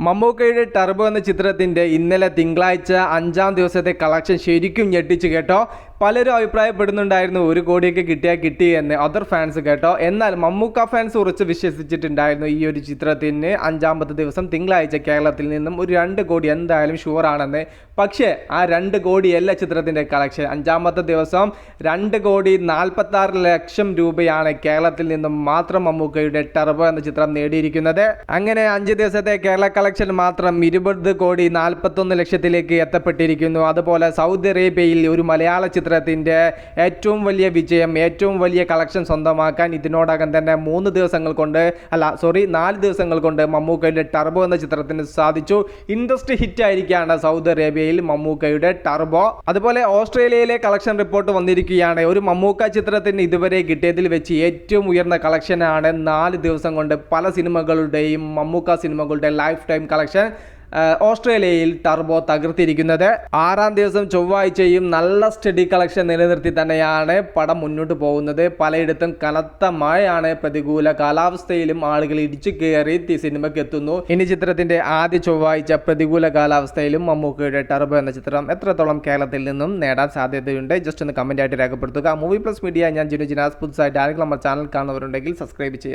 മമ്മൂക്കയുടെ ടർബോ എന്ന ചിത്രത്തിൻ്റെ ഇന്നലെ തിങ്കളാഴ്ച 5-ാം ദിവസത്തെ കളക്ഷൻ ശരിക്കും ഞെട്ടിച്ചു കേട്ടോ. പലരും അഭിപ്രായപ്പെടുന്നുണ്ടായിരുന്നു 1 കോടിയൊക്കെ കിട്ടിയാൽ കിട്ടി എന്ന്, അതർ ഫാൻസ് കേട്ടോ. എന്നാൽ മമ്മൂക്ക ഫാൻസ് ഉറച്ച് വിശ്വസിച്ചിട്ടുണ്ടായിരുന്നു ഈ ഒരു ചിത്രത്തിന് 5-ാമത്തെ ദിവസം തിങ്കളാഴ്ച കേരളത്തിൽ നിന്നും ഒരു 2 കോടി എന്തായാലും ഷുവർ ആണെന്ന്. പക്ഷേ ആ 2 കോടിയല്ല ചിത്രത്തിൻ്റെ കളക്ഷൻ. 5-ാമത്തെ ദിവസം 2,46,00,000 രൂപയാണ് കേരളത്തിൽ നിന്നും മാത്രം മമ്മൂക്കയുടെ ടർബോ എന്ന ചിത്രം നേടിയിരിക്കുന്നത്. അങ്ങനെ 5 ദിവസത്തെ കേരള കളക്ഷൻ മാത്രം 20,41,00,000 എത്തപ്പെട്ടിരിക്കുന്നു. അതുപോലെ സൗദി അറേബ്യയിൽ ഒരു മലയാള ചിത്രത്തിൻ്റെ ഏറ്റവും വലിയ വിജയം, ഏറ്റവും വലിയ കളക്ഷൻ സ്വന്തമാക്കാൻ ഇതിനോടകം തന്നെ 4 ദിവസങ്ങൾ കൊണ്ട് മമ്മൂക്കയുടെ ടർബോ എന്ന ചിത്രത്തിന് സാധിച്ചു. ഇൻഡസ്ട്രി ഹിറ്റ് ആയിരിക്കുകയാണ് സൗദി അറേബ്യയിൽ മമ്മൂക്കയുടെ ടർബോ. അതുപോലെ ഓസ്ട്രേലിയയിലെ കളക്ഷൻ റിപ്പോർട്ട് വന്നിരിക്കുകയാണ്. ഒരു മമ്മൂക്ക ചിത്രത്തിന് ഇതുവരെ കിട്ടിയതിൽ വെച്ച് ഏറ്റവും ഉയർന്ന കളക്ഷനാണ് 4 ദിവസം കൊണ്ട് പല സിനിമകളുടെയും മമ്മൂക്ക സിനിമകളുടെ ലൈഫ് ടൈം കളക്ഷൻ ഓസ്ട്രേലിയയിൽ ടർബോ തകർത്തിരിക്കുന്നത്. 6-ാം ദിവസം ചൊവ്വാഴ്ചയും നല്ല സ്റ്റഡി കളക്ഷൻ നിലനിർത്തി തന്നെയാണ് പടം മുന്നോട്ട് പോകുന്നത്. പലയിടത്തും കനത്ത മഴയാണ്, പ്രതികൂല കാലാവസ്ഥയിലും ആളുകൾ ഇടിച്ചു കയറി സിനിമയ്ക്ക് എത്തുന്നു. ഇനി ചിത്രത്തിന്റെ ആദ്യ ചൊവ്വാഴ്ച പ്രതികൂല കാലാവസ്ഥയിലും മമ്മൂക്കയുടെ ടർബോ എന്ന ചിത്രം എത്രത്തോളം കേരളത്തിൽ നിന്നും നേടാൻ സാധ്യതയുണ്ട്, ജസ്റ്റ് ഒന്ന് കമന്റ് ആയിട്ട് രേഖപ്പെടുത്തുക. മൂവി പ്ലസ് മീഡിയ, ഞാൻ ജിനു ജിനാസ്. പുതുസായിട്ട് ആരെങ്കിലും നമ്മുടെ ചാനൽ കാണുന്നവരുണ്ടെങ്കിൽ സബ്സ്ക്രൈബ് ചെയ്യുക.